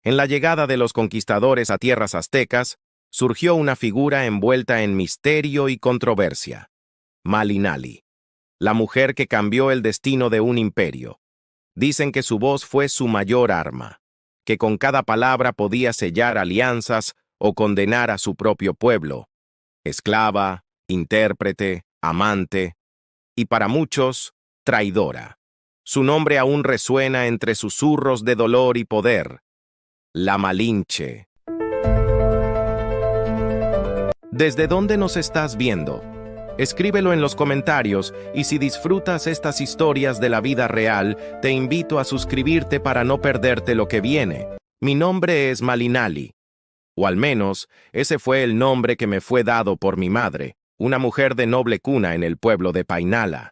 En la llegada de los conquistadores a tierras aztecas, surgió una figura envuelta en misterio y controversia: Malinali, la mujer que cambió el destino de un imperio. Dicen que su voz fue su mayor arma, que con cada palabra podía sellar alianzas o condenar a su propio pueblo. Esclava, intérprete, amante y para muchos, traidora. Su nombre aún resuena entre susurros de dolor y poder: la Malinche. ¿Desde dónde nos estás viendo? Escríbelo en los comentarios, y si disfrutas estas historias de la vida real, te invito a suscribirte para no perderte lo que viene. Mi nombre es Malinali, o al menos ese fue el nombre que me fue dado por mi madre, una mujer de noble cuna en el pueblo de Painala.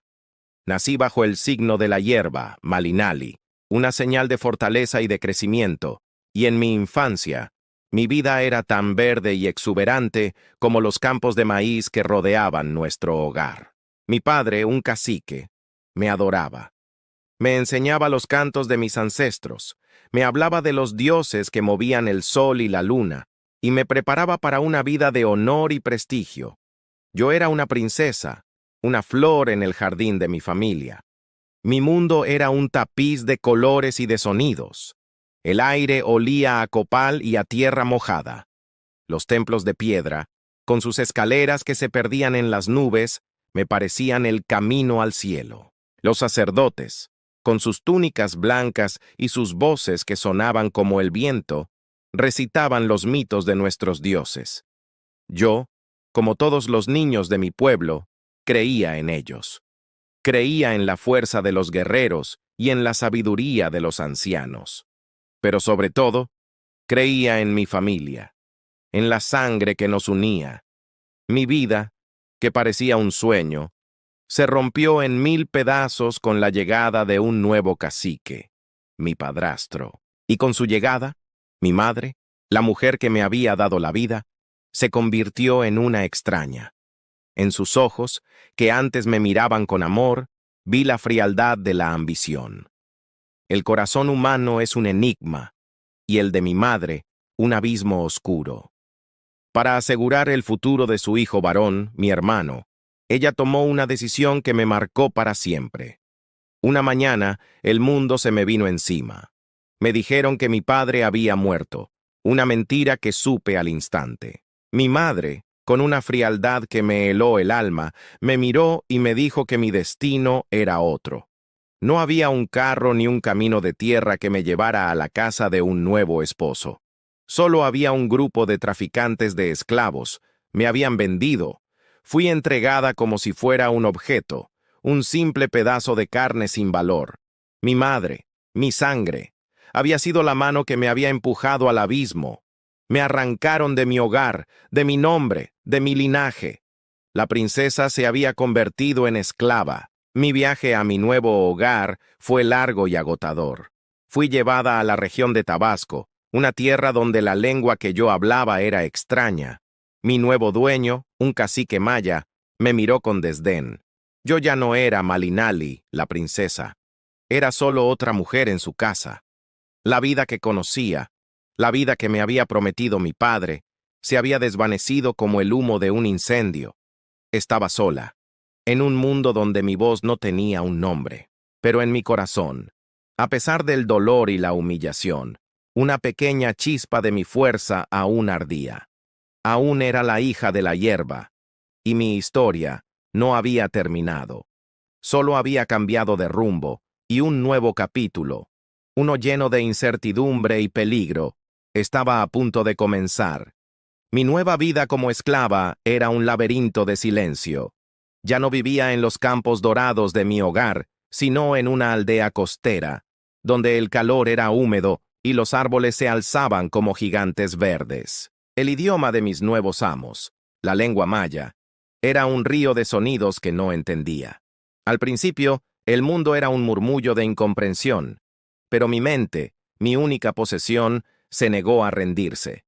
Nací bajo el signo de la hierba, Malinali, una señal de fortaleza y de crecimiento, y en mi infancia, mi vida era tan verde y exuberante como los campos de maíz que rodeaban nuestro hogar. Mi padre, un cacique, me adoraba. Me enseñaba los cantos de mis ancestros, me hablaba de los dioses que movían el sol y la luna, y me preparaba para una vida de honor y prestigio. Yo era una princesa, una flor en el jardín de mi familia. Mi mundo era un tapiz de colores y de sonidos. El aire olía a copal y a tierra mojada. Los templos de piedra, con sus escaleras que se perdían en las nubes, me parecían el camino al cielo. Los sacerdotes, con sus túnicas blancas y sus voces que sonaban como el viento, recitaban los mitos de nuestros dioses. Yo, como todos los niños de mi pueblo, creía en ellos. Creía en la fuerza de los guerreros y en la sabiduría de los ancianos. Pero sobre todo, creía en mi familia, en la sangre que nos unía. Mi vida, que parecía un sueño, se rompió en 1000 pedazos con la llegada de un nuevo cacique, mi padrastro. Y con su llegada, mi madre, la mujer que me había dado la vida, se convirtió en una extraña. En sus ojos, que antes me miraban con amor, vi la frialdad de la ambición. El corazón humano es un enigma, y el de mi madre, un abismo oscuro. Para asegurar el futuro de su hijo varón, mi hermano, ella tomó una decisión que me marcó para siempre. Una mañana, el mundo se me vino encima. Me dijeron que mi padre había muerto, una mentira que supe al instante. Mi madre, con una frialdad que me heló el alma, me miró y me dijo que mi destino era otro. No había un carro ni un camino de tierra que me llevara a la casa de un nuevo esposo. Solo había un grupo de traficantes de esclavos. Me habían vendido. Fui entregada como si fuera un objeto, un simple pedazo de carne sin valor. Mi madre, mi sangre, había sido la mano que me había empujado al abismo. Me arrancaron de mi hogar, de mi nombre, de mi linaje. La princesa se había convertido en esclava. Mi viaje a mi nuevo hogar fue largo y agotador. Fui llevada a la región de Tabasco, una tierra donde la lengua que yo hablaba era extraña. Mi nuevo dueño, un cacique maya, me miró con desdén. Yo ya no era Malinali, la princesa. Era solo otra mujer en su casa. La vida que conocía, la vida que me había prometido mi padre, se había desvanecido como el humo de un incendio. Estaba sola, en un mundo donde mi voz no tenía un nombre, pero en mi corazón, a pesar del dolor y la humillación, una pequeña chispa de mi fuerza aún ardía. Aún era la hija de la hierba, y mi historia no había terminado. Solo había cambiado de rumbo, y un nuevo capítulo, uno lleno de incertidumbre y peligro, estaba a punto de comenzar. Mi nueva vida como esclava era un laberinto de silencio. Ya no vivía en los campos dorados de mi hogar, sino en una aldea costera, donde el calor era húmedo y los árboles se alzaban como gigantes verdes. El idioma de mis nuevos amos, la lengua maya, era un río de sonidos que no entendía. Al principio, el mundo era un murmullo de incomprensión, pero mi mente, mi única posesión, se negó a rendirse.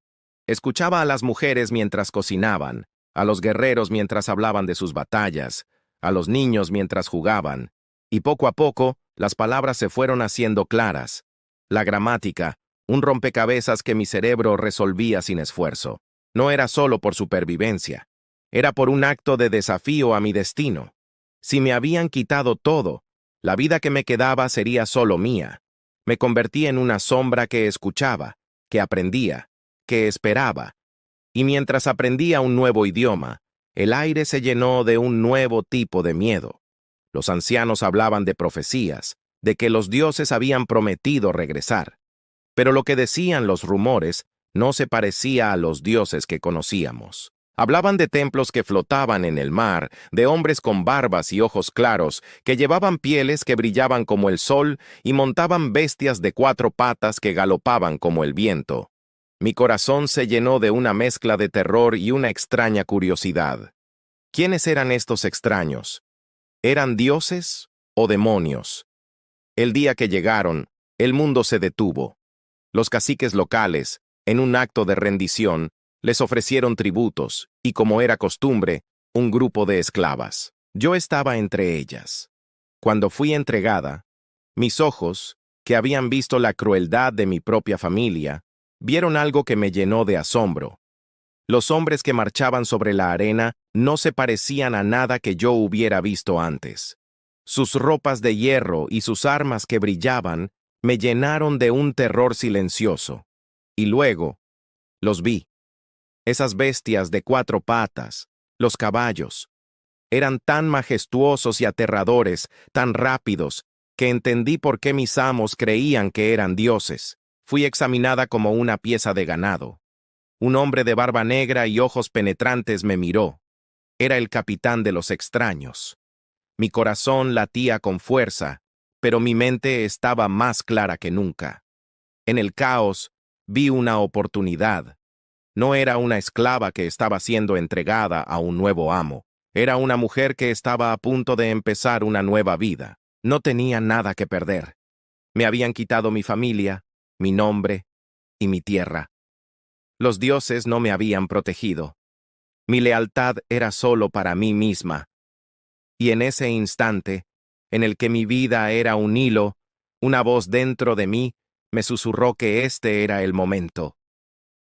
Escuchaba a las mujeres mientras cocinaban, a los guerreros mientras hablaban de sus batallas, a los niños mientras jugaban, y poco a poco las palabras se fueron haciendo claras. La gramática, un rompecabezas que mi cerebro resolvía sin esfuerzo. No era solo por supervivencia, era por un acto de desafío a mi destino. Si me habían quitado todo, la vida que me quedaba sería solo mía. Me convertí en una sombra que escuchaba, que aprendía, que esperaba. Y mientras aprendía un nuevo idioma, el aire se llenó de un nuevo tipo de miedo. Los ancianos hablaban de profecías, de que los dioses habían prometido regresar. Pero lo que decían los rumores no se parecía a los dioses que conocíamos. Hablaban de templos que flotaban en el mar, de hombres con barbas y ojos claros, que llevaban pieles que brillaban como el sol y montaban bestias de 4 patas que galopaban como el viento. Mi corazón se llenó de una mezcla de terror y una extraña curiosidad. ¿Quiénes eran estos extraños? ¿Eran dioses o demonios? El día que llegaron, el mundo se detuvo. Los caciques locales, en un acto de rendición, les ofrecieron tributos y, como era costumbre, un grupo de esclavas. Yo estaba entre ellas. Cuando fui entregada, mis ojos, que habían visto la crueldad de mi propia familia, vieron algo que me llenó de asombro. Los hombres que marchaban sobre la arena no se parecían a nada que yo hubiera visto antes. Sus ropas de hierro y sus armas que brillaban me llenaron de un terror silencioso. Y luego, los vi. Esas bestias de 4 patas, los caballos, eran tan majestuosos y aterradores, tan rápidos, que entendí por qué mis amos creían que eran dioses. Fui examinada como una pieza de ganado. Un hombre de barba negra y ojos penetrantes me miró. Era el capitán de los extraños. Mi corazón latía con fuerza, pero mi mente estaba más clara que nunca. En el caos, vi una oportunidad. No era una esclava que estaba siendo entregada a un nuevo amo. Era una mujer que estaba a punto de empezar una nueva vida. No tenía nada que perder. Me habían quitado mi familia, mi nombre y mi tierra. Los dioses no me habían protegido. Mi lealtad era solo para mí misma. Y en ese instante, en el que mi vida era un hilo, una voz dentro de mí me susurró que este era el momento.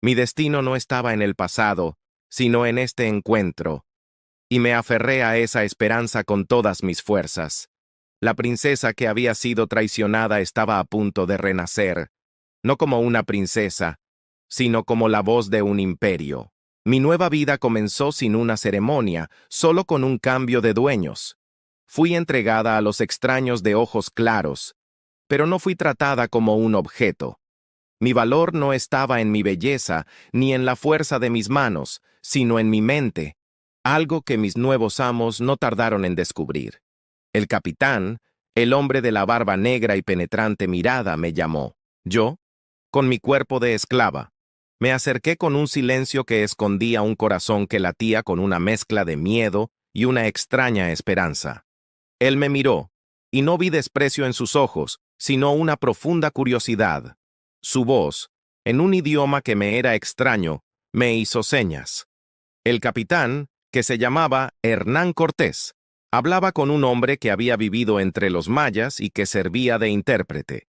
Mi destino no estaba en el pasado, sino en este encuentro, y me aferré a esa esperanza con todas mis fuerzas. La princesa que había sido traicionada estaba a punto de renacer, no como una princesa, sino como la voz de un imperio. Mi nueva vida comenzó sin una ceremonia, solo con un cambio de dueños. Fui entregada a los extraños de ojos claros, pero no fui tratada como un objeto. Mi valor no estaba en mi belleza ni en la fuerza de mis manos, sino en mi mente, algo que mis nuevos amos no tardaron en descubrir. El capitán, el hombre de la barba negra y penetrante mirada, me llamó. Yo, con mi cuerpo de esclava, me acerqué con un silencio que escondía un corazón que latía con una mezcla de miedo y una extraña esperanza. Él me miró, y no vi desprecio en sus ojos, sino una profunda curiosidad. Su voz, en un idioma que me era extraño, me hizo señas. El capitán, que se llamaba Hernán Cortés, hablaba con un hombre que había vivido entre los mayas y que servía de intérprete.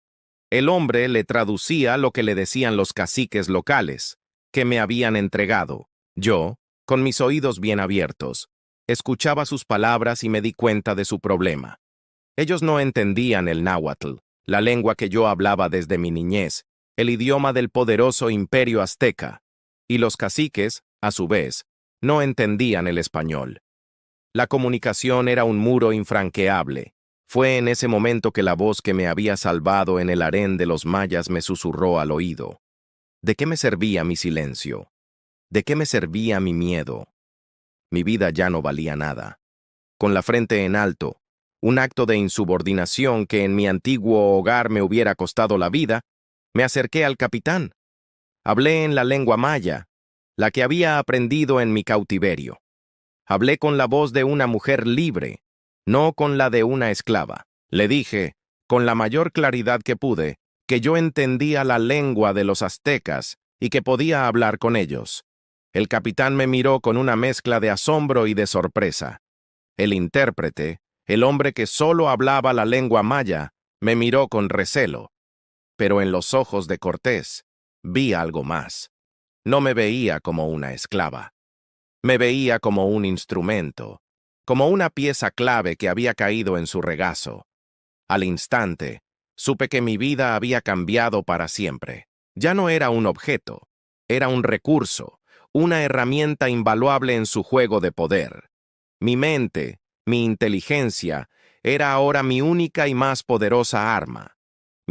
El hombre le traducía lo que le decían los caciques locales, que me habían entregado. Yo, con mis oídos bien abiertos, escuchaba sus palabras y me di cuenta de su problema. Ellos no entendían el náhuatl, la lengua que yo hablaba desde mi niñez, el idioma del poderoso imperio azteca, y los caciques, a su vez, no entendían el español. La comunicación era un muro infranqueable. Fue en ese momento que la voz que me había salvado en el harén de los mayas me susurró al oído. ¿De qué me servía mi silencio? ¿De qué me servía mi miedo? Mi vida ya no valía nada. Con la frente en alto, un acto de insubordinación que en mi antiguo hogar me hubiera costado la vida, me acerqué al capitán. Hablé en la lengua maya, la que había aprendido en mi cautiverio. Hablé con la voz de una mujer libre, no con la de una esclava. Le dije, con la mayor claridad que pude, que yo entendía la lengua de los aztecas y que podía hablar con ellos. El capitán me miró con una mezcla de asombro y de sorpresa. El intérprete, el hombre que solo hablaba la lengua maya, me miró con recelo. Pero en los ojos de Cortés vi algo más. No me veía como una esclava. Me veía como un instrumento, como una pieza clave que había caído en su regazo. Al instante, supe que mi vida había cambiado para siempre. Ya no era un objeto, era un recurso, una herramienta invaluable en su juego de poder. Mi mente, mi inteligencia, era ahora mi única y más poderosa arma.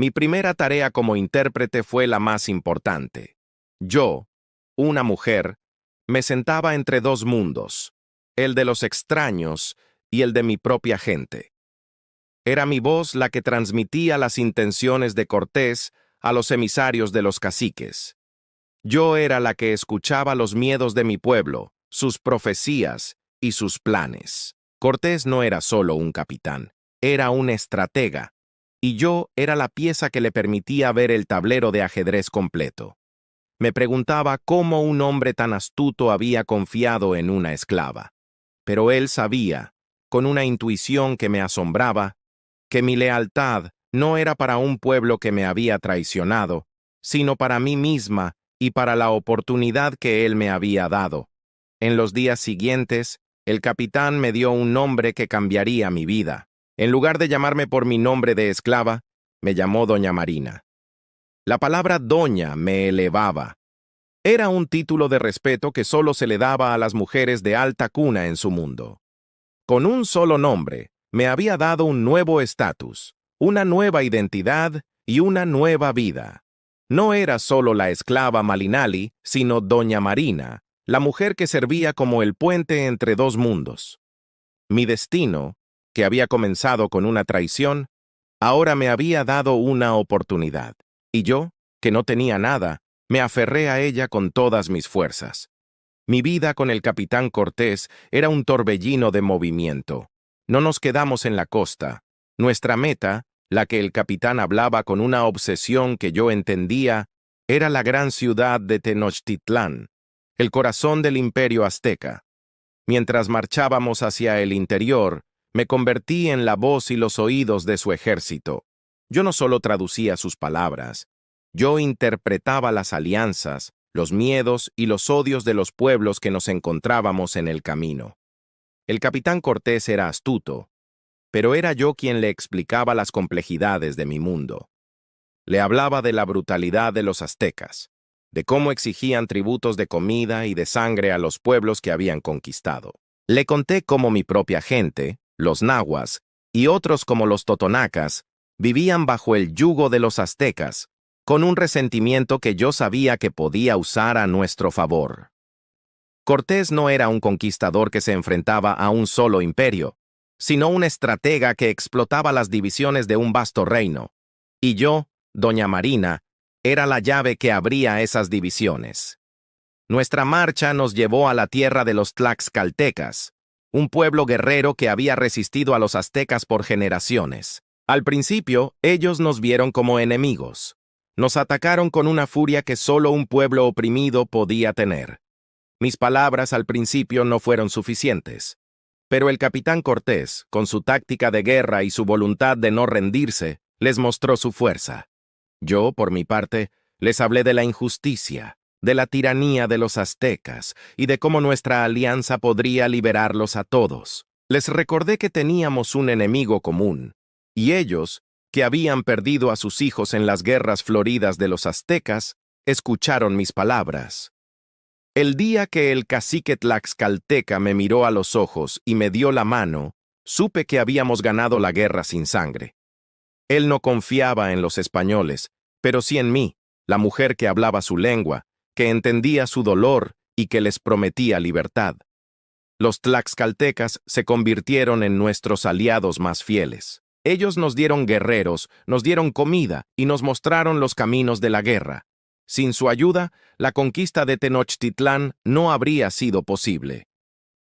Mi primera tarea como intérprete fue la más importante. Yo, una mujer, me sentaba entre dos mundos, el de los extraños y el de mi propia gente. Era mi voz la que transmitía las intenciones de Cortés a los emisarios de los caciques. Yo era la que escuchaba los miedos de mi pueblo, sus profecías y sus planes. Cortés no era solo un capitán, era un estratega, y yo era la pieza que le permitía ver el tablero de ajedrez completo. Me preguntaba cómo un hombre tan astuto había confiado en una esclava. Pero él sabía, con una intuición que me asombraba, que mi lealtad no era para un pueblo que me había traicionado, sino para mí misma y para la oportunidad que él me había dado. En los días siguientes, el capitán me dio un nombre que cambiaría mi vida. En lugar de llamarme por mi nombre de esclava, me llamó Doña Marina. La palabra doña me elevaba. Era un título de respeto que solo se le daba a las mujeres de alta cuna en su mundo. Con un solo nombre, me había dado un nuevo estatus, una nueva identidad y una nueva vida. No era solo la esclava Malinali, sino Doña Marina, la mujer que servía como el puente entre dos mundos. Mi destino, que había comenzado con una traición, ahora me había dado una oportunidad. Y yo, que no tenía nada, me aferré a ella con todas mis fuerzas. Mi vida con el capitán Cortés era un torbellino de movimiento. No nos quedamos en la costa. Nuestra meta, la que el capitán hablaba con una obsesión que yo entendía, era la gran ciudad de Tenochtitlán, el corazón del imperio azteca. Mientras marchábamos hacia el interior, me convertí en la voz y los oídos de su ejército. Yo no solo traducía sus palabras, yo interpretaba las alianzas, los miedos y los odios de los pueblos que nos encontrábamos en el camino. El capitán Cortés era astuto, pero era yo quien le explicaba las complejidades de mi mundo. Le hablaba de la brutalidad de los aztecas, de cómo exigían tributos de comida y de sangre a los pueblos que habían conquistado. Le conté cómo mi propia gente, los nahuas, y otros como los totonacas, vivían bajo el yugo de los aztecas, con un resentimiento que yo sabía que podía usar a nuestro favor. Cortés no era un conquistador que se enfrentaba a un solo imperio, sino un estratega que explotaba las divisiones de un vasto reino. Y yo, Doña Marina, era la llave que abría esas divisiones. Nuestra marcha nos llevó a la tierra de los tlaxcaltecas, un pueblo guerrero que había resistido a los aztecas por generaciones. Al principio, ellos nos vieron como enemigos. Nos atacaron con una furia que solo un pueblo oprimido podía tener. Mis palabras al principio no fueron suficientes. Pero el capitán Cortés, con su táctica de guerra y su voluntad de no rendirse, les mostró su fuerza. Yo, por mi parte, les hablé de la injusticia, de la tiranía de los aztecas y de cómo nuestra alianza podría liberarlos a todos. Les recordé que teníamos un enemigo común, y ellos, que habían perdido a sus hijos en las guerras floridas de los aztecas, escucharon mis palabras. El día que el cacique tlaxcalteca me miró a los ojos y me dio la mano, supe que habíamos ganado la guerra sin sangre. Él no confiaba en los españoles, pero sí en mí, la mujer que hablaba su lengua, que entendía su dolor y que les prometía libertad. Los tlaxcaltecas se convirtieron en nuestros aliados más fieles. Ellos nos dieron guerreros, nos dieron comida y nos mostraron los caminos de la guerra. Sin su ayuda, la conquista de Tenochtitlán no habría sido posible.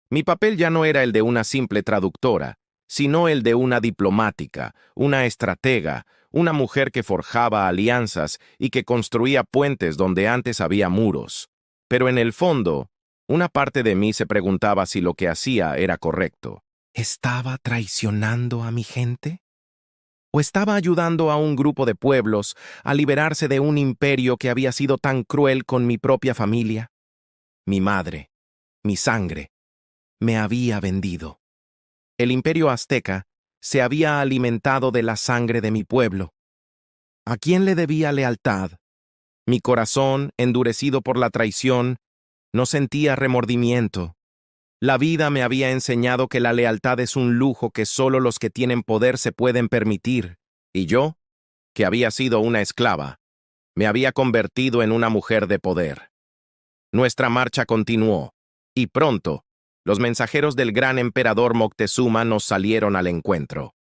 Mi papel ya no era el de una simple traductora, sino el de una diplomática, una estratega, una mujer que forjaba alianzas y que construía puentes donde antes había muros. Pero en el fondo, una parte de mí se preguntaba si lo que hacía era correcto. ¿Estaba traicionando a mi gente? ¿O estaba ayudando a un grupo de pueblos a liberarse de un imperio que había sido tan cruel con mi propia familia? Mi madre, mi sangre, me había vendido. El imperio azteca se había alimentado de la sangre de mi pueblo. ¿A quién le debía lealtad? Mi corazón, endurecido por la traición, no sentía remordimiento. La vida me había enseñado que la lealtad es un lujo que solo los que tienen poder se pueden permitir, y yo, que había sido una esclava, me había convertido en una mujer de poder. Nuestra marcha continuó, y pronto, los mensajeros del gran emperador Moctezuma nos salieron al encuentro.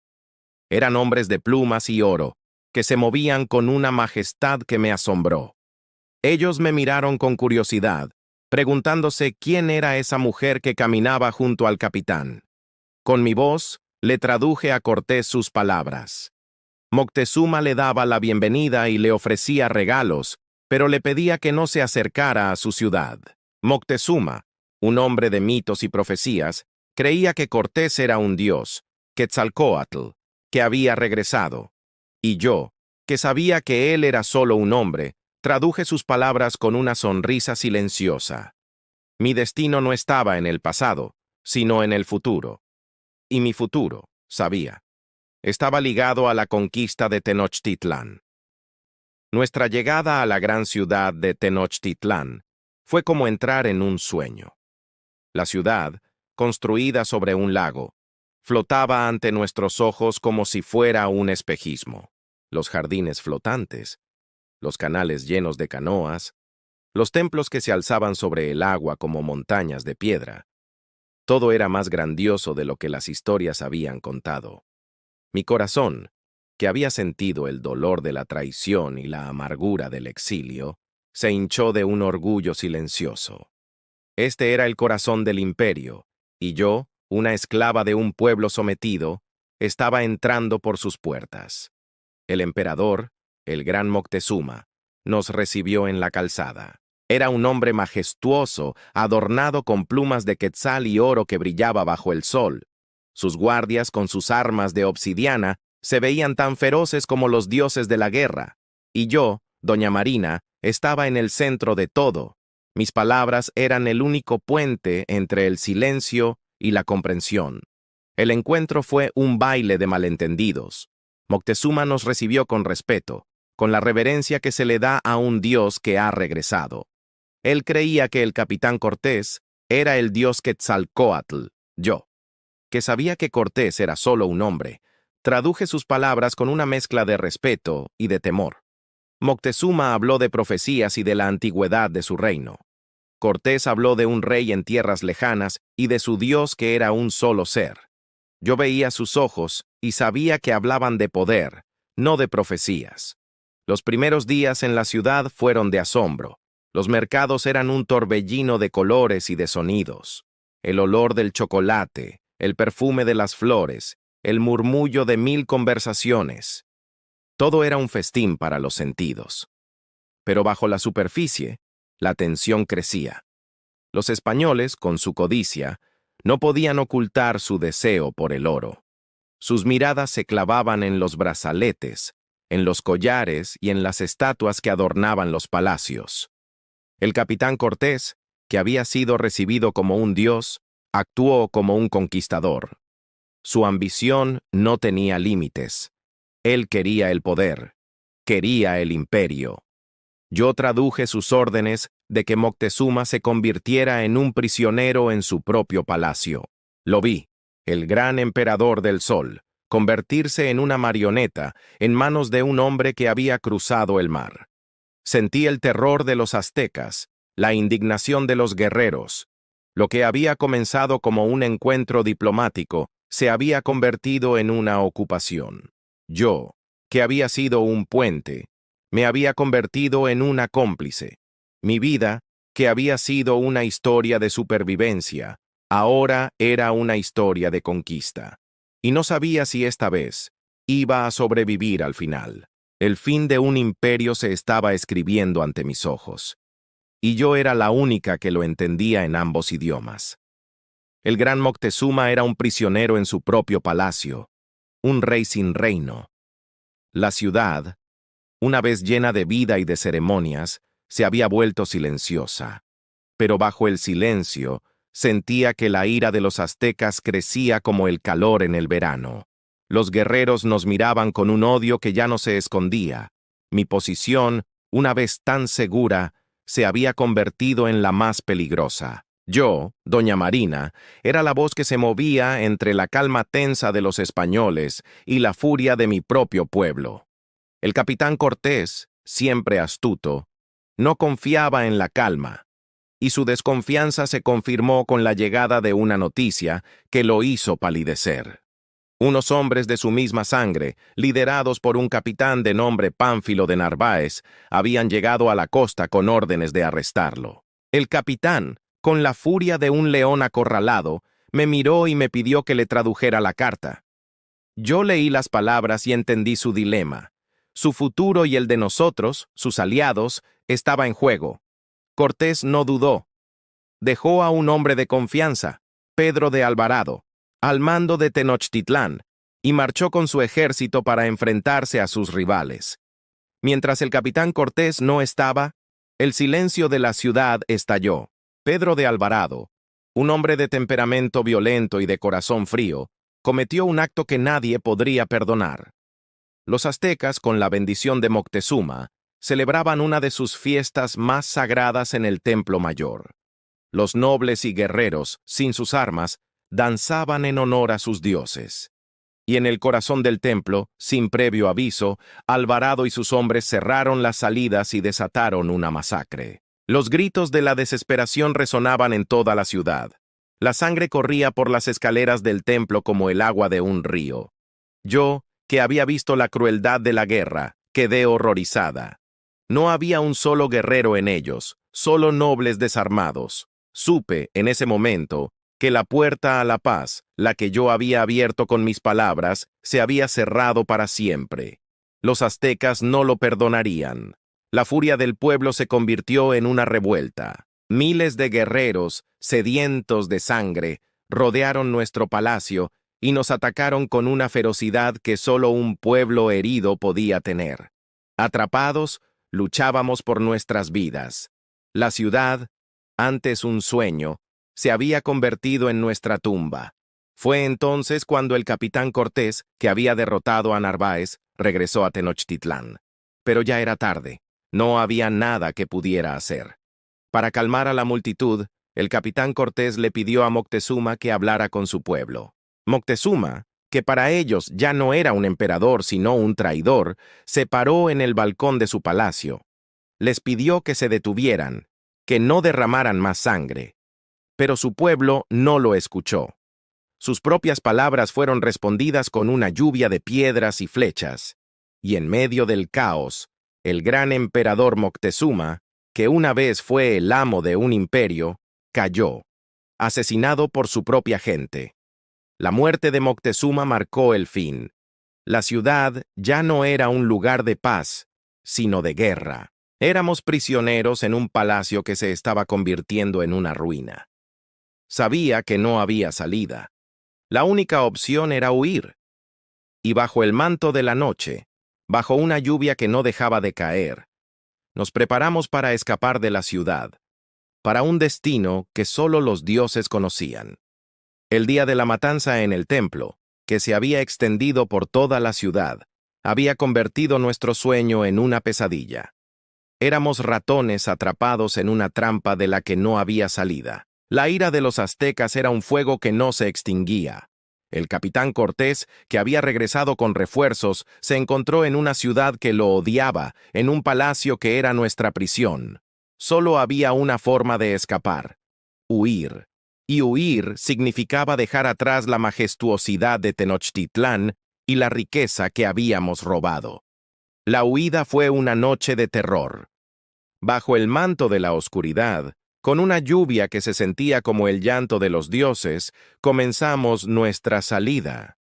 Eran hombres de plumas y oro, que se movían con una majestad que me asombró. Ellos me miraron con curiosidad, preguntándose quién era esa mujer que caminaba junto al capitán. Con mi voz, le traduje a Cortés sus palabras. Moctezuma le daba la bienvenida y le ofrecía regalos, pero le pedía que no se acercara a su ciudad. Moctezuma, un hombre de mitos y profecías, creía que Cortés era un dios, Quetzalcóatl, que había regresado. Y yo, que sabía que él era solo un hombre, traduje sus palabras con una sonrisa silenciosa. Mi destino no estaba en el pasado, sino en el futuro. Y mi futuro, sabía, estaba ligado a la conquista de Tenochtitlán. Nuestra llegada a la gran ciudad de Tenochtitlán fue como entrar en un sueño. La ciudad, construida sobre un lago, flotaba ante nuestros ojos como si fuera un espejismo. Los jardines flotantes, los canales llenos de canoas, los templos que se alzaban sobre el agua como montañas de piedra. Todo era más grandioso de lo que las historias habían contado. Mi corazón, que había sentido el dolor de la traición y la amargura del exilio, se hinchó de un orgullo silencioso. Este era el corazón del imperio, y yo, una esclava de un pueblo sometido, estaba entrando por sus puertas. El emperador, el gran Moctezuma, nos recibió en la calzada. Era un hombre majestuoso, adornado con plumas de quetzal y oro que brillaba bajo el sol. Sus guardias, con sus armas de obsidiana, se veían tan feroces como los dioses de la guerra. Y yo, doña Marina, estaba en el centro de todo. Mis palabras eran el único puente entre el silencio y la comprensión. El encuentro fue un baile de malentendidos. Moctezuma nos recibió con respeto, con la reverencia que se le da a un dios que ha regresado. Él creía que el capitán Cortés era el dios Quetzalcóatl, yo, que sabía que Cortés era solo un hombre, traduje sus palabras con una mezcla de respeto y de temor. Moctezuma habló de profecías y de la antigüedad de su reino. Cortés habló de un rey en tierras lejanas y de su Dios que era un solo ser. Yo veía sus ojos y sabía que hablaban de poder, no de profecías. Los primeros días en la ciudad fueron de asombro. Los mercados eran un torbellino de colores y de sonidos. El olor del chocolate, el perfume de las flores, el murmullo de 1000 conversaciones. Todo era un festín para los sentidos. Pero bajo la superficie, la tensión crecía. Los españoles, con su codicia, no podían ocultar su deseo por el oro. Sus miradas se clavaban en los brazaletes, en los collares y en las estatuas que adornaban los palacios. El capitán Cortés, que había sido recibido como un dios, actuó como un conquistador. Su ambición no tenía límites. Él quería el poder, quería el imperio. Yo traduje sus órdenes de que Moctezuma se convirtiera en un prisionero en su propio palacio. Lo vi, el gran emperador del sol, convertirse en una marioneta en manos de un hombre que había cruzado el mar. Sentí el terror de los aztecas, la indignación de los guerreros. Lo que había comenzado como un encuentro diplomático se había convertido en una ocupación. Yo, que había sido un puente, me había convertido en una cómplice. Mi vida, que había sido una historia de supervivencia, ahora era una historia de conquista. Y no sabía si esta vez iba a sobrevivir al final. El fin de un imperio se estaba escribiendo ante mis ojos. Y yo era la única que lo entendía en ambos idiomas. El gran Moctezuma era un prisionero en su propio palacio, un rey sin reino. La ciudad, una vez llena de vida y de ceremonias, se había vuelto silenciosa. Pero bajo el silencio, sentía que la ira de los aztecas crecía como el calor en el verano. Los guerreros nos miraban con un odio que ya no se escondía. Mi posición, una vez tan segura, se había convertido en la más peligrosa. Yo, doña Marina, era la voz que se movía entre la calma tensa de los españoles y la furia de mi propio pueblo. El capitán Cortés, siempre astuto, no confiaba en la calma, y su desconfianza se confirmó con la llegada de una noticia que lo hizo palidecer. Unos hombres de su misma sangre, liderados por un capitán de nombre Pánfilo de Narváez, habían llegado a la costa con órdenes de arrestarlo. El capitán, con la furia de un león acorralado, me miró y me pidió que le tradujera la carta. Yo leí las palabras y entendí su dilema. Su futuro y el de nosotros, sus aliados, estaba en juego. Cortés no dudó. Dejó a un hombre de confianza, Pedro de Alvarado, al mando de Tenochtitlán, y marchó con su ejército para enfrentarse a sus rivales. Mientras el capitán Cortés no estaba, el silencio de la ciudad estalló. Pedro de Alvarado, un hombre de temperamento violento y de corazón frío, cometió un acto que nadie podría perdonar. Los aztecas, con la bendición de Moctezuma, celebraban una de sus fiestas más sagradas en el Templo Mayor. Los nobles y guerreros, sin sus armas, danzaban en honor a sus dioses. Y en el corazón del templo, sin previo aviso, Alvarado y sus hombres cerraron las salidas y desataron una masacre. Los gritos de la desesperación resonaban en toda la ciudad. La sangre corría por las escaleras del templo como el agua de un río. Yo, que había visto la crueldad de la guerra, quedé horrorizada. No había un solo guerrero en ellos, solo nobles desarmados. Supe, en ese momento, que la puerta a la paz, la que yo había abierto con mis palabras, se había cerrado para siempre. Los aztecas no lo perdonarían. La furia del pueblo se convirtió en una revuelta. Miles de guerreros, sedientos de sangre, rodearon nuestro palacio y nos atacaron con una ferocidad que solo un pueblo herido podía tener. Atrapados, luchábamos por nuestras vidas. La ciudad, antes un sueño, se había convertido en nuestra tumba. Fue entonces cuando el capitán Cortés, que había derrotado a Narváez, regresó a Tenochtitlán. Pero ya era tarde, no había nada que pudiera hacer. Para calmar a la multitud, el capitán Cortés le pidió a Moctezuma que hablara con su pueblo. Moctezuma, que para ellos ya no era un emperador sino un traidor, se paró en el balcón de su palacio. Les pidió que se detuvieran, que no derramaran más sangre. Pero su pueblo no lo escuchó. Sus propias palabras fueron respondidas con una lluvia de piedras y flechas. Y en medio del caos, el gran emperador Moctezuma, que una vez fue el amo de un imperio, cayó, asesinado por su propia gente. La muerte de Moctezuma marcó el fin. La ciudad ya no era un lugar de paz, sino de guerra. Éramos prisioneros en un palacio que se estaba convirtiendo en una ruina. Sabía que no había salida. La única opción era huir. Y bajo el manto de la noche, bajo una lluvia que no dejaba de caer, nos preparamos para escapar de la ciudad, para un destino que solo los dioses conocían. El día de la matanza en el templo, que se había extendido por toda la ciudad, había convertido nuestro sueño en una pesadilla. Éramos ratones atrapados en una trampa de la que no había salida. La ira de los aztecas era un fuego que no se extinguía. El capitán Cortés, que había regresado con refuerzos, se encontró en una ciudad que lo odiaba, en un palacio que era nuestra prisión. Solo había una forma de escapar: huir. Y huir significaba dejar atrás la majestuosidad de Tenochtitlán y la riqueza que habíamos robado. La huida fue una noche de terror. Bajo el manto de la oscuridad, con una lluvia que se sentía como el llanto de los dioses, comenzamos nuestra salida.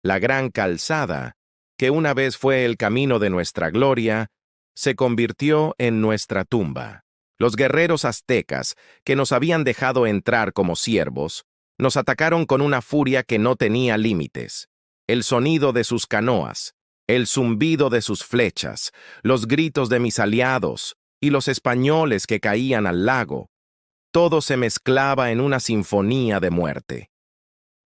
La gran calzada, que una vez fue el camino de nuestra gloria, se convirtió en nuestra tumba. Los guerreros aztecas, que nos habían dejado entrar como siervos, nos atacaron con una furia que no tenía límites. El sonido de sus canoas, el zumbido de sus flechas, los gritos de mis aliados y los españoles que caían al lago. Todo se mezclaba en una sinfonía de muerte.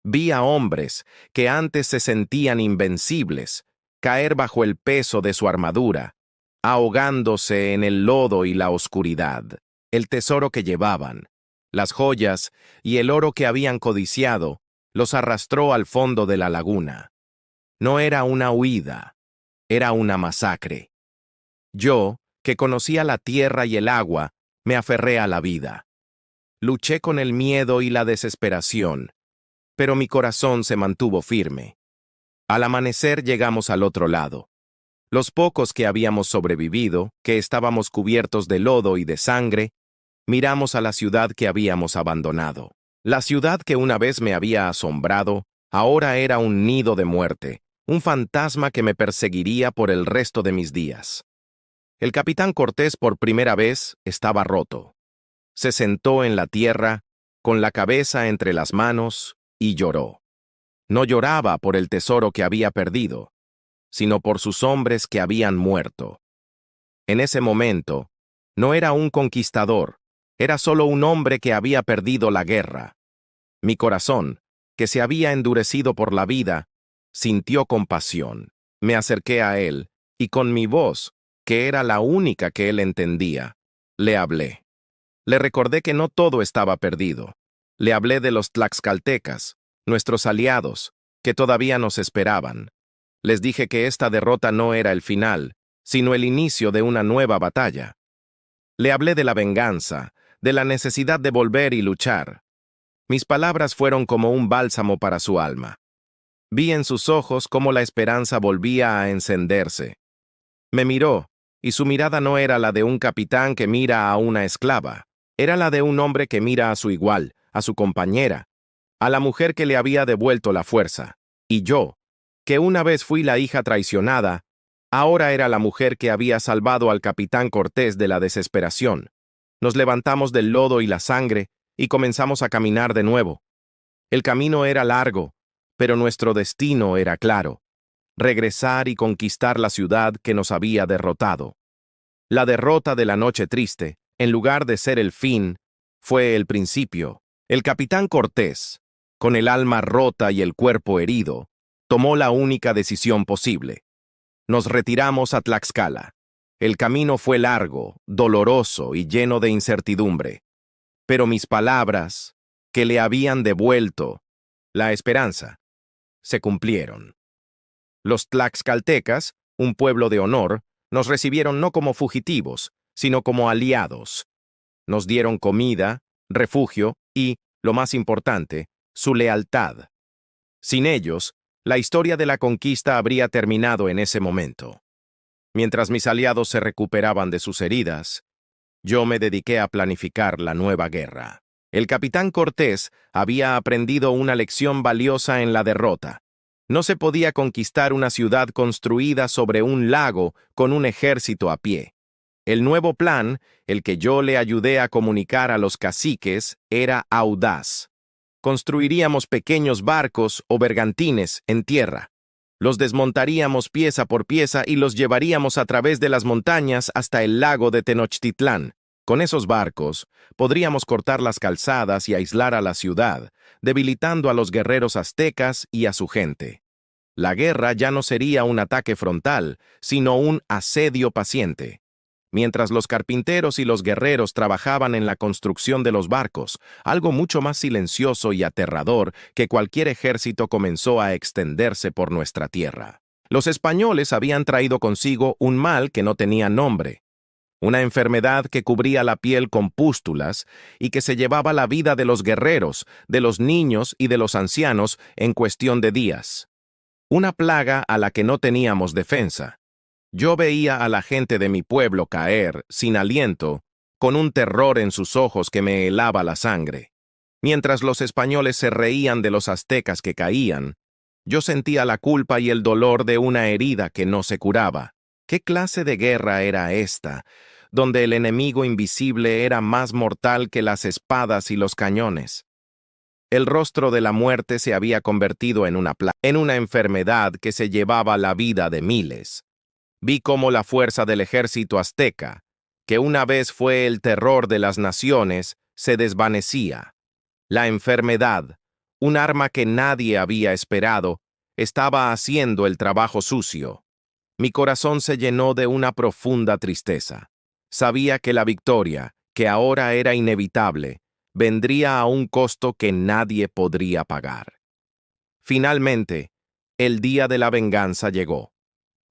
Vi a hombres que antes se sentían invencibles caer bajo el peso de su armadura, ahogándose en el lodo y la oscuridad. El tesoro que llevaban, las joyas y el oro que habían codiciado, los arrastró al fondo de la laguna. No era una huida, era una masacre. Yo, que conocía la tierra y el agua, me aferré a la vida. Luché con el miedo y la desesperación, pero mi corazón se mantuvo firme. Al amanecer llegamos al otro lado. Los pocos que habíamos sobrevivido, que estábamos cubiertos de lodo y de sangre, miramos a la ciudad que habíamos abandonado. La ciudad que una vez me había asombrado, ahora era un nido de muerte, un fantasma que me perseguiría por el resto de mis días. El capitán Cortés por primera vez estaba roto. Se sentó en la tierra, con la cabeza entre las manos, y lloró. No lloraba por el tesoro que había perdido, sino por sus hombres que habían muerto. En ese momento, no era un conquistador, era solo un hombre que había perdido la guerra. Mi corazón, que se había endurecido por la vida, sintió compasión. Me acerqué a él, y con mi voz, que era la única que él entendía, le hablé. Le recordé que no todo estaba perdido. Le hablé de los tlaxcaltecas, nuestros aliados, que todavía nos esperaban. Les dije que esta derrota no era el final, sino el inicio de una nueva batalla. Le hablé de la venganza, de la necesidad de volver y luchar. Mis palabras fueron como un bálsamo para su alma. Vi en sus ojos cómo la esperanza volvía a encenderse. Me miró, y su mirada no era la de un capitán que mira a una esclava, era la de un hombre que mira a su igual, a su compañera, a la mujer que le había devuelto la fuerza. Y yo, que una vez fui la hija traicionada, ahora era la mujer que había salvado al capitán Cortés de la desesperación. Nos levantamos del lodo y la sangre y comenzamos a caminar de nuevo. El camino era largo, pero nuestro destino era claro: regresar y conquistar la ciudad que nos había derrotado. La derrota de la noche triste, en lugar de ser el fin, fue el principio. El capitán Cortés, con el alma rota y el cuerpo herido, tomó la única decisión posible. Nos retiramos a Tlaxcala. El camino fue largo, doloroso y lleno de incertidumbre. Pero mis palabras, que le habían devuelto la esperanza, se cumplieron. Los tlaxcaltecas, un pueblo de honor, nos recibieron no como fugitivos, sino como aliados. Nos dieron comida, refugio y, lo más importante, su lealtad. Sin ellos, la historia de la conquista habría terminado en ese momento. Mientras mis aliados se recuperaban de sus heridas, yo me dediqué a planificar la nueva guerra. El capitán Cortés había aprendido una lección valiosa en la derrota. No se podía conquistar una ciudad construida sobre un lago con un ejército a pie. El nuevo plan, el que yo le ayudé a comunicar a los caciques, era audaz. Construiríamos pequeños barcos o bergantines en tierra. Los desmontaríamos pieza por pieza y los llevaríamos a través de las montañas hasta el lago de Tenochtitlán. Con esos barcos, podríamos cortar las calzadas y aislar a la ciudad, debilitando a los guerreros aztecas y a su gente. La guerra ya no sería un ataque frontal, sino un asedio paciente. Mientras los carpinteros y los guerreros trabajaban en la construcción de los barcos, algo mucho más silencioso y aterrador que cualquier ejército comenzó a extenderse por nuestra tierra. Los españoles habían traído consigo un mal que no tenía nombre, una enfermedad que cubría la piel con pústulas y que se llevaba la vida de los guerreros, de los niños y de los ancianos en cuestión de días. Una plaga a la que no teníamos defensa. Yo veía a la gente de mi pueblo caer, sin aliento, con un terror en sus ojos que me helaba la sangre. Mientras los españoles se reían de los aztecas que caían, yo sentía la culpa y el dolor de una herida que no se curaba. ¿Qué clase de guerra era esta, donde el enemigo invisible era más mortal que las espadas y los cañones? El rostro de la muerte se había convertido en una plaga, en una enfermedad que se llevaba la vida de miles. Vi cómo la fuerza del ejército azteca, que una vez fue el terror de las naciones, se desvanecía. La enfermedad, un arma que nadie había esperado, estaba haciendo el trabajo sucio. Mi corazón se llenó de una profunda tristeza. Sabía que la victoria, que ahora era inevitable, vendría a un costo que nadie podría pagar. Finalmente, el día de la venganza llegó.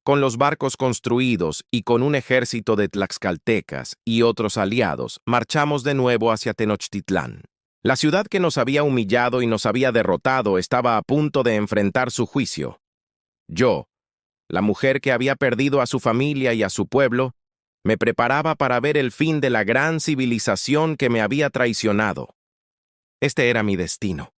Con los barcos construidos y con un ejército de tlaxcaltecas y otros aliados, marchamos de nuevo hacia Tenochtitlán. La ciudad que nos había humillado y nos había derrotado estaba a punto de enfrentar su juicio. Yo, la mujer que había perdido a su familia y a su pueblo, me preparaba para ver el fin de la gran civilización que me había traicionado. Este era mi destino.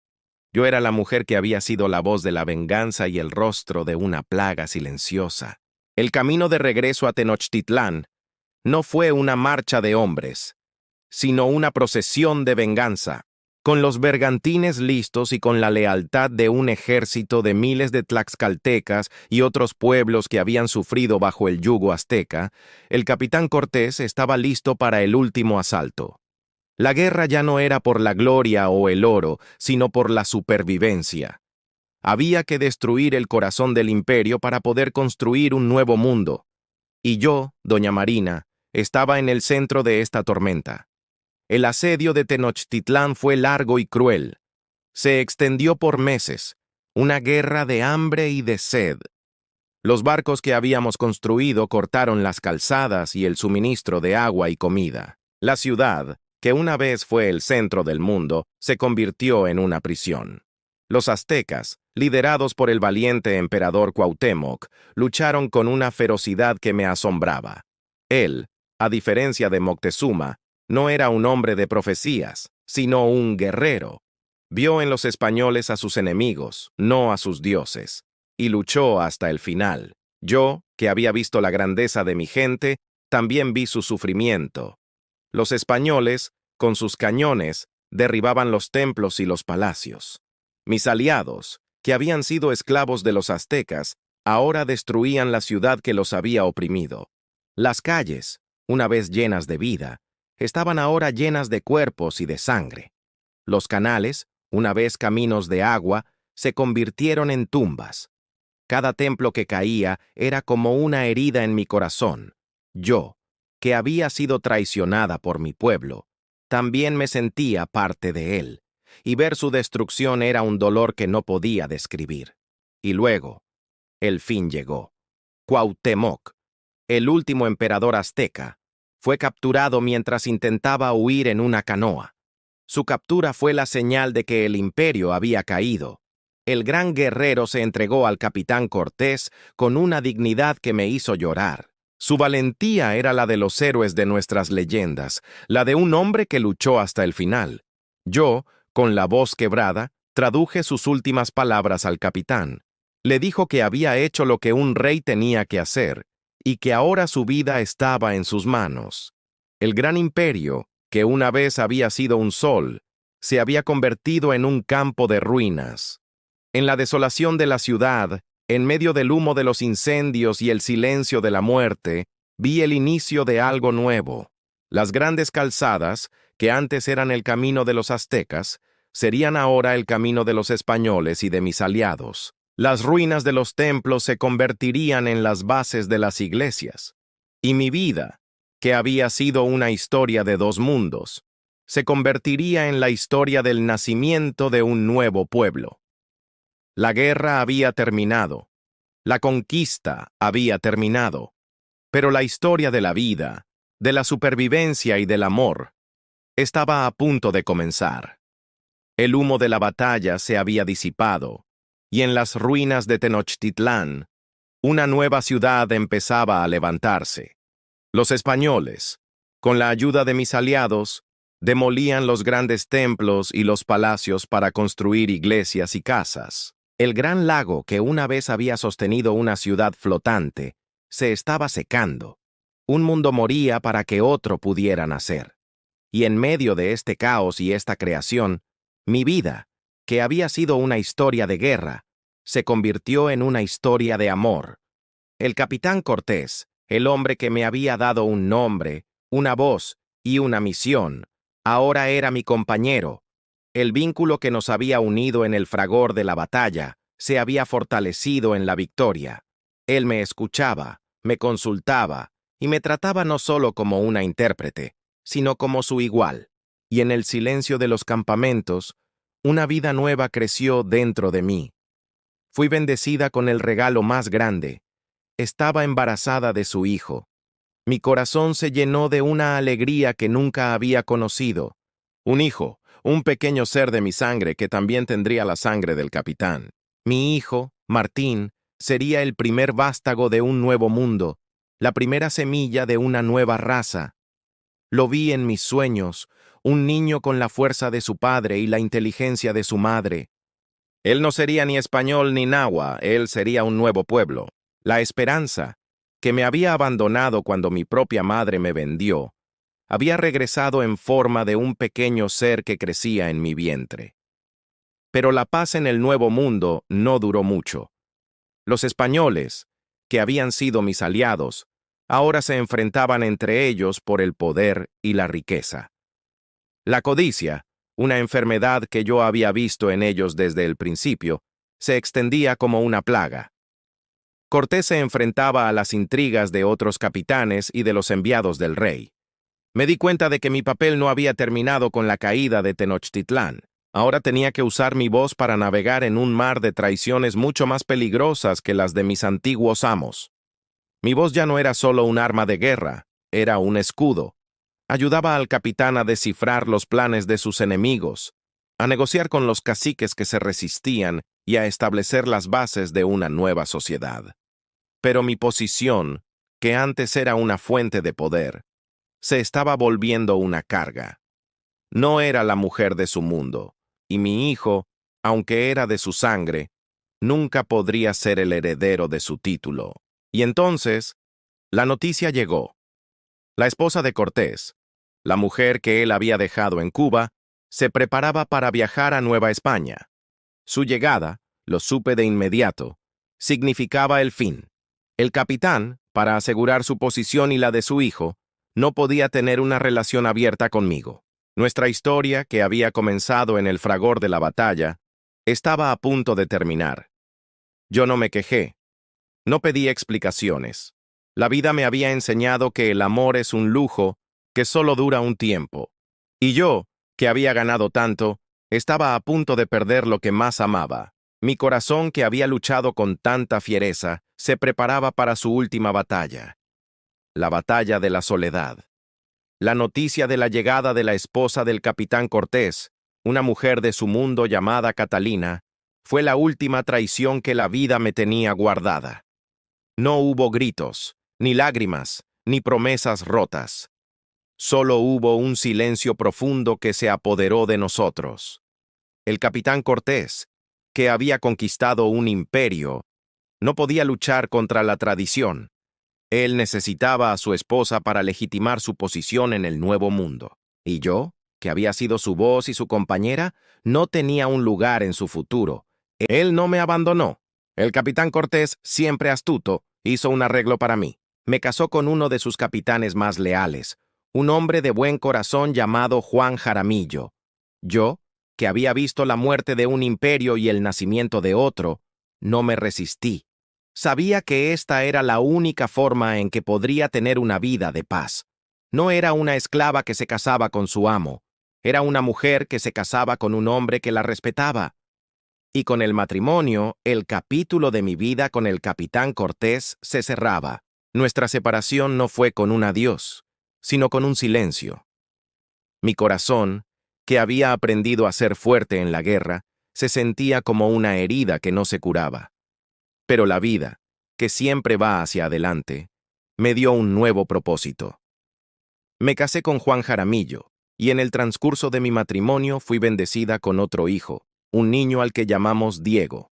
Yo era la mujer que había sido la voz de la venganza y el rostro de una plaga silenciosa. El camino de regreso a Tenochtitlán no fue una marcha de hombres, sino una procesión de venganza. Con los bergantines listos y con la lealtad de un ejército de miles de tlaxcaltecas y otros pueblos que habían sufrido bajo el yugo azteca, el capitán Cortés estaba listo para el último asalto. La guerra ya no era por la gloria o el oro, sino por la supervivencia. Había que destruir el corazón del imperio para poder construir un nuevo mundo. Y yo, doña Marina, estaba en el centro de esta tormenta. El asedio de Tenochtitlán fue largo y cruel. Se extendió por meses, una guerra de hambre y de sed. Los barcos que habíamos construido cortaron las calzadas y el suministro de agua y comida. La ciudad, que una vez fue el centro del mundo, se convirtió en una prisión. Los aztecas, liderados por el valiente emperador Cuauhtémoc, lucharon con una ferocidad que me asombraba. Él, a diferencia de Moctezuma, no era un hombre de profecías, sino un guerrero. Vio en los españoles a sus enemigos, no a sus dioses, y luchó hasta el final. Yo, que había visto la grandeza de mi gente, también vi su sufrimiento. Los españoles, con sus cañones, derribaban los templos y los palacios. Mis aliados, que habían sido esclavos de los aztecas, ahora destruían la ciudad que los había oprimido. Las calles, una vez llenas de vida, estaban ahora llenas de cuerpos y de sangre. Los canales, una vez caminos de agua, se convirtieron en tumbas. Cada templo que caía era como una herida en mi corazón. Yo, que había sido traicionada por mi pueblo, también me sentía parte de él, y ver su destrucción era un dolor que no podía describir. Y luego, el fin llegó. Cuauhtémoc, el último emperador azteca, fue capturado mientras intentaba huir en una canoa. Su captura fue la señal de que el imperio había caído. El gran guerrero se entregó al capitán Cortés con una dignidad que me hizo llorar. Su valentía era la de los héroes de nuestras leyendas, la de un hombre que luchó hasta el final. Yo, con la voz quebrada, traduje sus últimas palabras al capitán. Le dijo que había hecho lo que un rey tenía que hacer, y que ahora su vida estaba en sus manos. El gran imperio, que una vez había sido un sol, se había convertido en un campo de ruinas. En la desolación de la ciudad, en medio del humo de los incendios y el silencio de la muerte, vi el inicio de algo nuevo. Las grandes calzadas, que antes eran el camino de los aztecas, serían ahora el camino de los españoles y de mis aliados. Las ruinas de los templos se convertirían en las bases de las iglesias. Y mi vida, que había sido una historia de dos mundos, se convertiría en la historia del nacimiento de un nuevo pueblo. La guerra había terminado, la conquista había terminado, pero la historia de la vida, de la supervivencia y del amor, estaba a punto de comenzar. El humo de la batalla se había disipado, y en las ruinas de Tenochtitlán, una nueva ciudad empezaba a levantarse. Los españoles, con la ayuda de mis aliados, demolían los grandes templos y los palacios para construir iglesias y casas. El gran lago que una vez había sostenido una ciudad flotante se estaba secando. Un mundo moría para que otro pudiera nacer. Y en medio de este caos y esta creación, mi vida, que había sido una historia de guerra, se convirtió en una historia de amor. El capitán Cortés, el hombre que me había dado un nombre, una voz y una misión, ahora era mi compañero. El vínculo que nos había unido en el fragor de la batalla se había fortalecido en la victoria. Él me escuchaba, me consultaba y me trataba no solo como una intérprete, sino como su igual. Y en el silencio de los campamentos, una vida nueva creció dentro de mí. Fui bendecida con el regalo más grande. Estaba embarazada de su hijo. Mi corazón se llenó de una alegría que nunca había conocido. Un hijo, un pequeño ser de mi sangre que también tendría la sangre del capitán. Mi hijo, Martín, sería el primer vástago de un nuevo mundo, la primera semilla de una nueva raza. Lo vi en mis sueños, un niño con la fuerza de su padre y la inteligencia de su madre. Él no sería ni español ni nahua, él sería un nuevo pueblo. La esperanza, que me había abandonado cuando mi propia madre me vendió, había regresado en forma de un pequeño ser que crecía en mi vientre. Pero la paz en el nuevo mundo no duró mucho. Los españoles, que habían sido mis aliados, ahora se enfrentaban entre ellos por el poder y la riqueza. La codicia, una enfermedad que yo había visto en ellos desde el principio, se extendía como una plaga. Cortés se enfrentaba a las intrigas de otros capitanes y de los enviados del rey. Me di cuenta de que mi papel no había terminado con la caída de Tenochtitlán. Ahora tenía que usar mi voz para navegar en un mar de traiciones mucho más peligrosas que las de mis antiguos amos. Mi voz ya no era solo un arma de guerra, era un escudo. Ayudaba al capitán a descifrar los planes de sus enemigos, a negociar con los caciques que se resistían y a establecer las bases de una nueva sociedad. Pero mi posición, que antes era una fuente de poder, se estaba volviendo una carga. No era la mujer de su mundo, y mi hijo, aunque era de su sangre, nunca podría ser el heredero de su título. Y entonces, la noticia llegó. La esposa de Cortés, la mujer que él había dejado en Cuba, se preparaba para viajar a Nueva España. Su llegada, lo supe de inmediato, significaba el fin. El capitán, para asegurar su posición y la de su hijo, no podía tener una relación abierta conmigo. Nuestra historia, que había comenzado en el fragor de la batalla, estaba a punto de terminar. Yo no me quejé. No pedí explicaciones. La vida me había enseñado que el amor es un lujo que solo dura un tiempo. Y yo, que había ganado tanto, estaba a punto de perder lo que más amaba. Mi corazón, que había luchado con tanta fiereza, se preparaba para su última batalla. La batalla de la soledad. La noticia de la llegada de la esposa del capitán Cortés, una mujer de su mundo llamada Catalina, fue la última traición que la vida me tenía guardada. No hubo gritos, ni lágrimas, ni promesas rotas. Solo hubo un silencio profundo que se apoderó de nosotros. El capitán Cortés, que había conquistado un imperio, no podía luchar contra la tradición. Él necesitaba a su esposa para legitimar su posición en el nuevo mundo. Y yo, que había sido su voz y su compañera, no tenía un lugar en su futuro. Él no me abandonó. El capitán Cortés, siempre astuto, hizo un arreglo para mí. Me casó con uno de sus capitanes más leales, un hombre de buen corazón llamado Juan Jaramillo. Yo, que había visto la muerte de un imperio y el nacimiento de otro, no me resistí. Sabía que esta era la única forma en que podría tener una vida de paz. No era una esclava que se casaba con su amo, era una mujer que se casaba con un hombre que la respetaba. Y con el matrimonio, el capítulo de mi vida con el capitán Cortés se cerraba. Nuestra separación no fue con un adiós, sino con un silencio. Mi corazón, que había aprendido a ser fuerte en la guerra, se sentía como una herida que no se curaba. Pero la vida, que siempre va hacia adelante, me dio un nuevo propósito. Me casé con Juan Jaramillo, y en el transcurso de mi matrimonio fui bendecida con otro hijo, un niño al que llamamos Diego.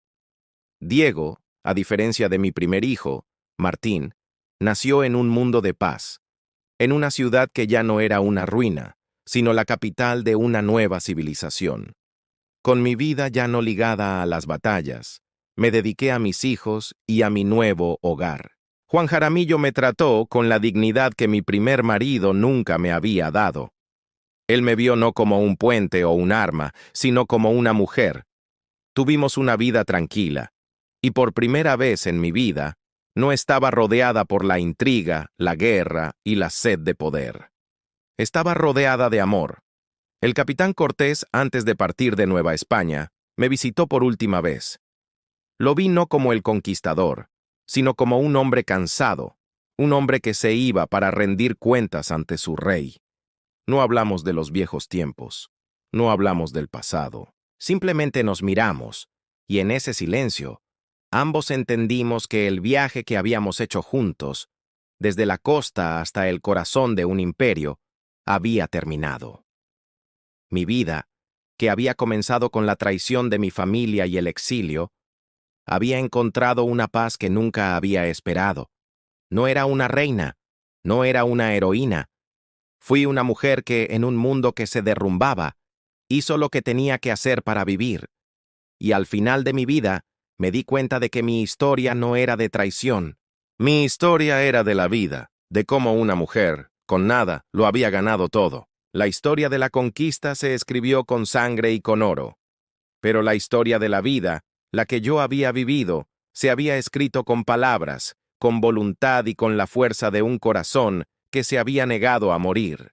Diego, a diferencia de mi primer hijo, Martín, nació en un mundo de paz, en una ciudad que ya no era una ruina, sino la capital de una nueva civilización. Con mi vida ya no ligada a las batallas, me dediqué a mis hijos y a mi nuevo hogar. Juan Jaramillo me trató con la dignidad que mi primer marido nunca me había dado. Él me vio no como un puente o un arma, sino como una mujer. Tuvimos una vida tranquila, y por primera vez en mi vida, no estaba rodeada por la intriga, la guerra y la sed de poder. Estaba rodeada de amor. El capitán Cortés, antes de partir de Nueva España, me visitó por última vez. Lo vi no como el conquistador, sino como un hombre cansado, un hombre que se iba para rendir cuentas ante su rey. No hablamos de los viejos tiempos, no hablamos del pasado, simplemente nos miramos, y en ese silencio, ambos entendimos que el viaje que habíamos hecho juntos, desde la costa hasta el corazón de un imperio, había terminado. Mi vida, que había comenzado con la traición de mi familia y el exilio, había encontrado una paz que nunca había esperado. No era una reina, no era una heroína. Fui una mujer que, en un mundo que se derrumbaba, hizo lo que tenía que hacer para vivir. Y al final de mi vida, me di cuenta de que mi historia no era de traición. Mi historia era de la vida, de cómo una mujer, con nada, lo había ganado todo. La historia de la conquista se escribió con sangre y con oro. Pero la historia de la vida, la que yo había vivido, se había escrito con palabras, con voluntad y con la fuerza de un corazón que se había negado a morir.